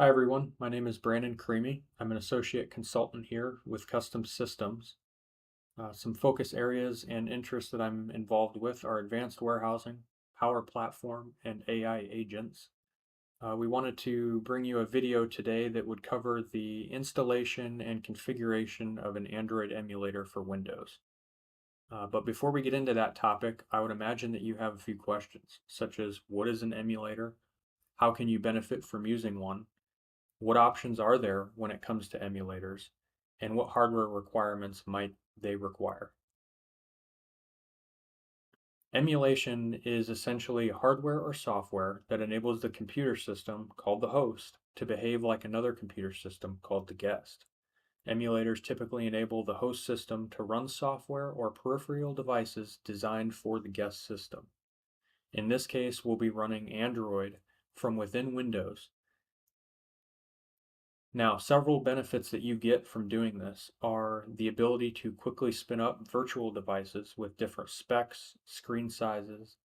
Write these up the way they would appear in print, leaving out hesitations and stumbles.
Hi everyone, my name is Brandon Creamy. I'm an associate consultant here with Custom Systems. Some focus areas and interests that I'm involved with are advanced warehousing, Power Platform, and AI agents. We wanted to bring you a video today that would cover the installation and configuration of an Android emulator for Windows. But before we get into that topic, I would imagine that you have a few questions, such as what is an emulator? How can you benefit from using one? What options are there when it comes to emulators, and what hardware requirements might they require? Emulation is essentially hardware or software that enables the computer system, called the host, to behave like another computer system called the guest. Emulators typically enable the host system to run software or peripheral devices designed for the guest system. In this case, we'll be running Android from within Windows. Now, several benefits that you get from doing this are the ability to quickly spin up virtual devices with different specs, screen sizes,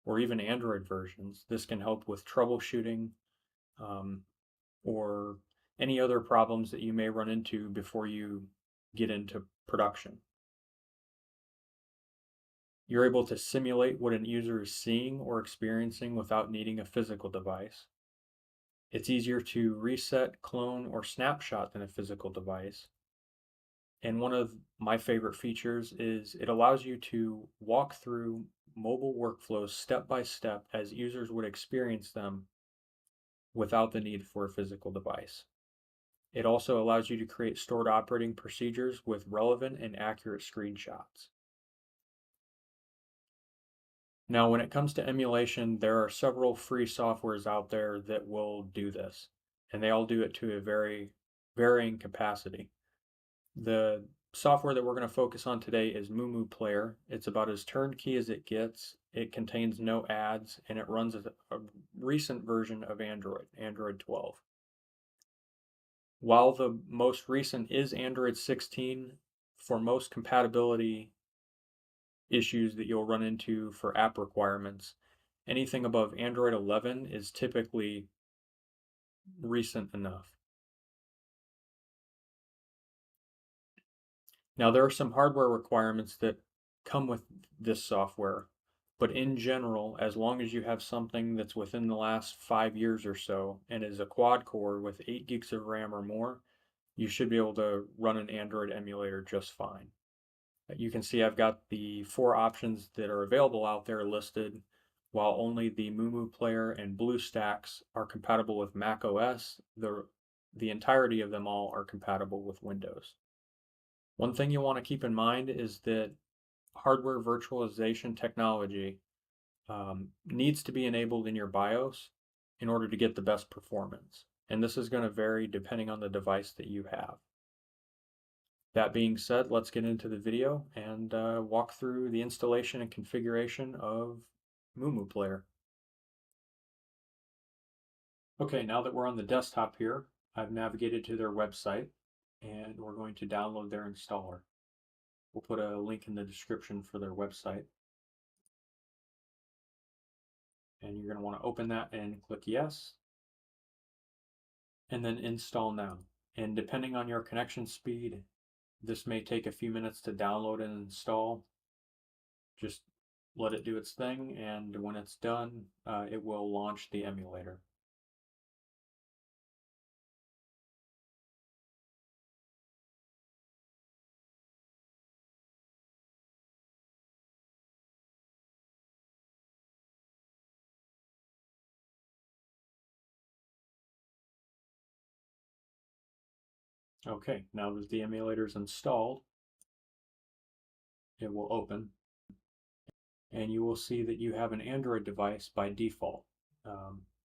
or even Android versions. This can help with troubleshooting um, or any other problems that you may run into before you get into production. You're able to simulate what an user is seeing or experiencing without needing a physical device. It's easier to reset, clone, or snapshot than a physical device. And one of my favorite features is it allows you to walk through mobile workflows step by step as users would experience them without the need for a physical device. It also allows you to create stored operating procedures with relevant and accurate screenshots. Now, when it comes to emulation, there are several free softwares out there that will do this, and they all do it to a very varying capacity. The software that we're going to focus on today is Mumu Player. It's about as turnkey as it gets. It contains no ads, and it runs a recent version of Android, Android 12. While the most recent is Android 16, for most compatibility issues that you'll run into for app requirements, anything above Android 11 is typically recent enough. Now, there are some hardware requirements that come with this software, but in general, as long as you have something that's within the last 5 years or so and is a quad core with 8 gigs of RAM or more, you should be able to run an Android emulator just fine. You can see I've got the 4 options that are available out there listed, while only the Mumu Player and BlueStacks are compatible with Mac OS. The entirety of them all are compatible with Windows. One thing you want to keep in mind is that hardware virtualization technology needs to be enabled in your BIOS in order to get the best performance. And this is going to vary depending on the device that you have. That being said, let's get into the video and walk through the installation and configuration of Mumu Player. Okay, now that we're on the desktop here, I've navigated to their website and we're going to download their installer. We'll put a link in the description for their website. And you're going to want to open that and click yes, and then install now. And depending on your connection speed, this may take a few minutes to download and install. Just let it do its thing, and when it's done, it will launch the emulator. Okay, now that the emulator is installed, it will open, and you will see that you have an Android device by default.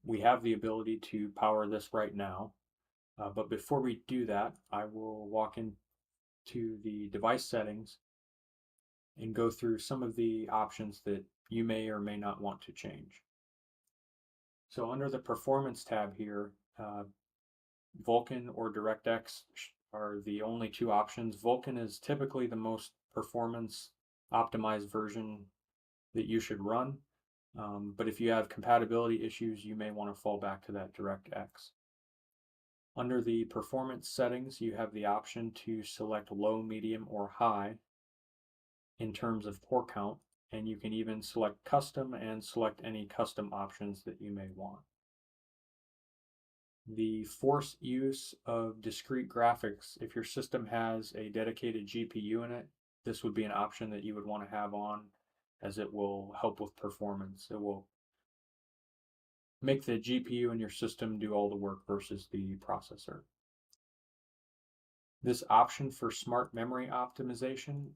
We have the ability to power this right now, but before we do that, I will walk into the device settings and go through some of the options that you may or may not want to change. So under the Performance tab here, Vulkan or DirectX are the only 2 options. Vulkan is typically the most performance optimized version that you should run, but if you have compatibility issues, you may want to fall back to that DirectX. Under the performance settings, you have the option to select low, medium, or high in terms of core count, and you can even select custom and select any custom options that you may want. The forced use of discrete graphics, if your system has a dedicated GPU in it, this would be an option that you would want to have on, as it will help with performance. It will make the GPU in your system do all the work versus the processor. This option for smart memory optimization,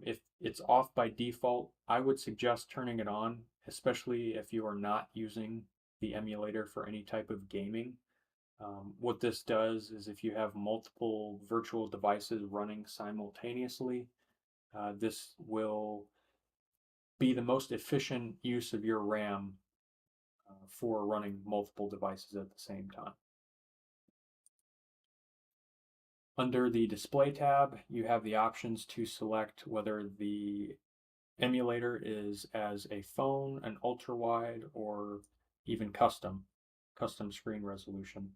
if it's off by default, I would suggest turning it on, especially if you are not using the emulator for any type of gaming. What this does is if you have multiple virtual devices running simultaneously, this will be the most efficient use of your RAM for running multiple devices at the same time. Under the Display tab, you have the options to select whether the emulator is as a phone, an ultra-wide, or even custom screen resolution.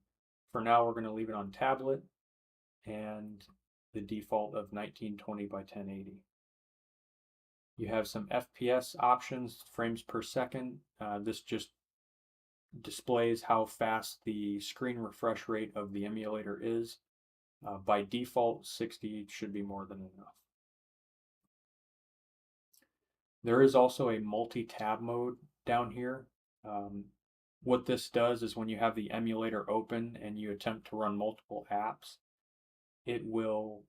For now, we're going to leave it on tablet and the default of 1920 by 1080. You have some FPS options, frames per second. This just displays how fast the screen refresh rate of the emulator is. By default, 60 should be more than enough. There is also a multi-tab mode down here. What this does is when you have the emulator open and you attempt to run multiple apps, it will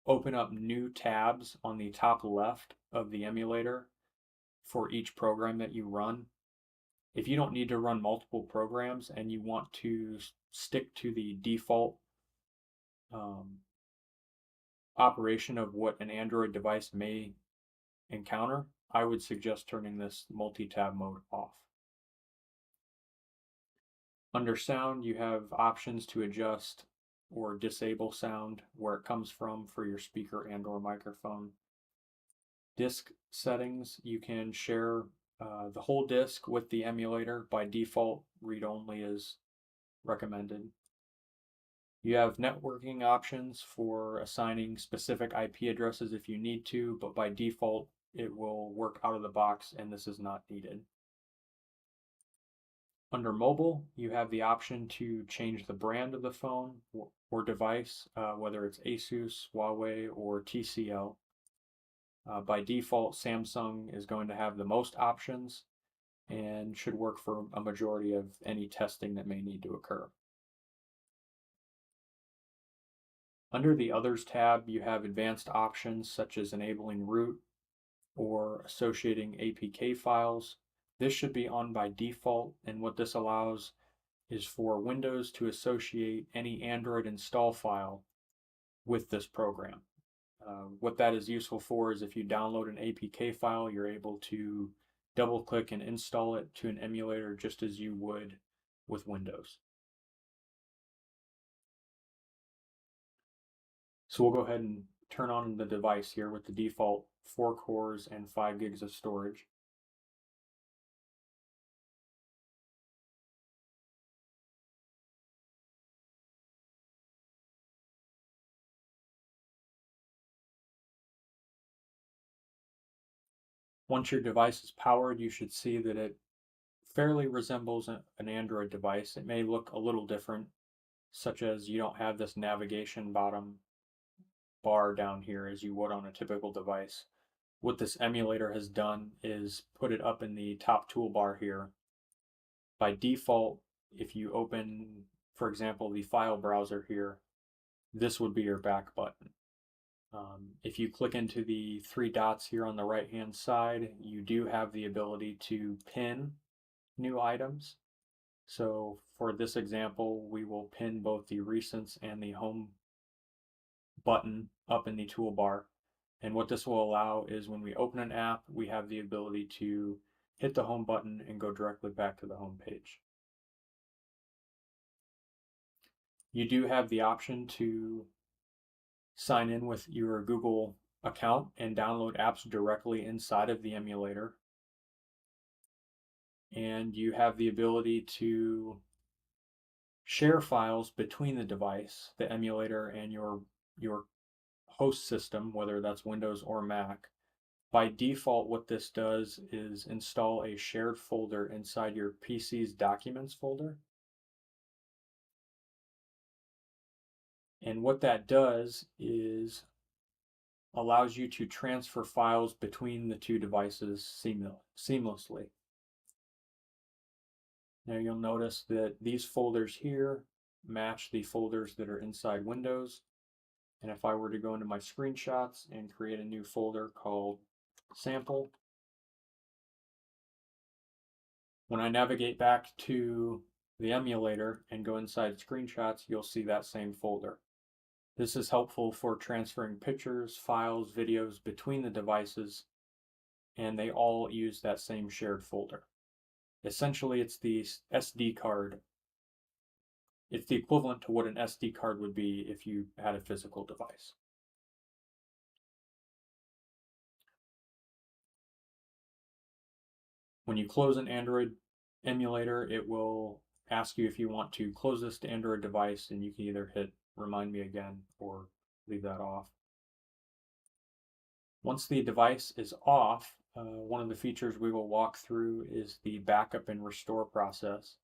open up new tabs on the top left of the emulator for each program that you run. If you don't need to run multiple programs and you want to stick to the default operation of what an Android device may encounter, I would suggest turning this multi-tab mode off. Under sound, you have options to adjust or disable sound where it comes from for your speaker and or microphone. Disk settings, you can share the whole disk with the emulator. By default, read-only is recommended. You have networking options for assigning specific IP addresses if you need to, but by default, it will work out of the box and this is not needed. Under mobile, you have the option to change the brand of the phone or device, whether it's Asus, Huawei, or TCL. By default, Samsung is going to have the most options and should work for a majority of any testing that may need to occur. Under the Others tab, you have advanced options such as enabling root or associating APK files. This should be on by default, and what this allows is for Windows to associate any Android install file with this program. What that is useful for is if you download an APK file, you're able to double click and install it to an emulator just as you would with Windows. So we'll go ahead and turn on the device here with the default 4 cores and 5 gigs of storage. Once your device is powered, you should see that it fairly resembles an Android device. It may look a little different, such as you don't have this navigation bottom bar down here as you would on a typical device. What this emulator has done is put it up in the top toolbar here. By default, if you open, for example, the file browser here, this would be your back button. If you click into the 3 dots here on the right hand side, you do have the ability to pin new items. So for this example, we will pin both the recents and the home button up in the toolbar. And what this will allow is when we open an app, we have the ability to hit the home button and go directly back to the home page. You do have the option to sign in with your Google account and download apps directly inside of the emulator. And you have the ability to share files between the device, the emulator, and your host system, whether that's Windows or Mac. By default, what this does is install a shared folder inside your PC's Documents folder. And what that does is allows you to transfer files between the two devices seamlessly. Now you'll notice that these folders here match the folders that are inside Windows. And if I were to go into my screenshots and create a new folder called Sample, when I navigate back to the emulator and go inside screenshots, you'll see that same folder. This is helpful for transferring pictures, files, videos between the devices, and they all use that same shared folder. Essentially, it's the SD card. It's the equivalent to what an SD card would be if you had a physical device. When you close an Android emulator, it will ask you if you want to close this to Android device, and you can either hit remind me again or leave that off. Once the device is off, one of the features we will walk through is the backup and restore process.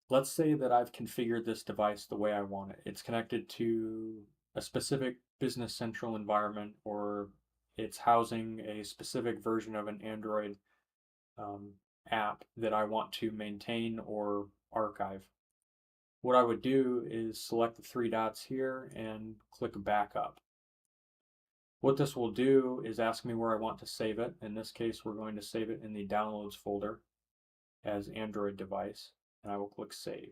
Let's say that I've configured this device the way I want it. It's connected to a specific Business Central environment, or it's housing a specific version of an Android app that I want to maintain or archive. What I would do is select the three dots here and click Backup. What this will do is ask me where I want to save it. In this case, we're going to save it in the Downloads folder as Android device, and I will click Save.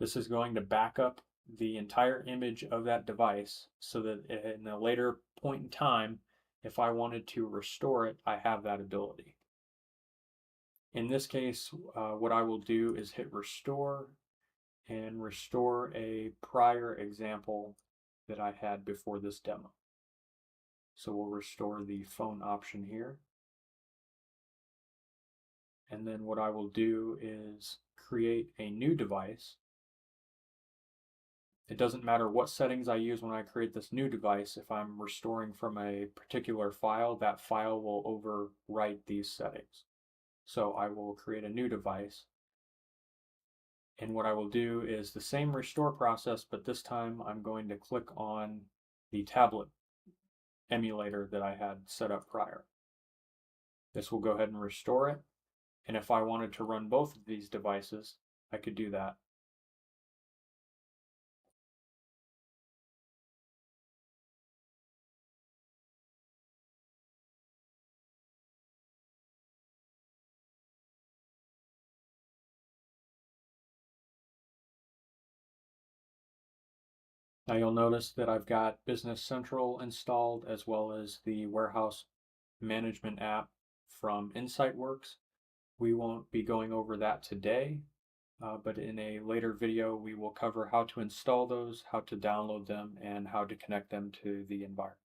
This is going to back up the entire image of that device so that in a later point in time, if I wanted to restore it, I have that ability. In this case, what I will do is hit Restore and restore a prior example that I had before this demo. So we'll restore the phone option here. And then what I will do is create a new device. It doesn't matter what settings I use when I create this new device. If I'm restoring from a particular file, that file will overwrite these settings. So I will create a new device. And what I will do is the same restore process, but this time I'm going to click on the tablet emulator that I had set up prior. This will go ahead and restore it. And if I wanted to run both of these devices, I could do that. Now you'll notice that I've got Business Central installed as well as the warehouse management app from InsightWorks. We won't be going over that today, but in a later video we will cover how to install those, how to download them, and how to connect them to the environment.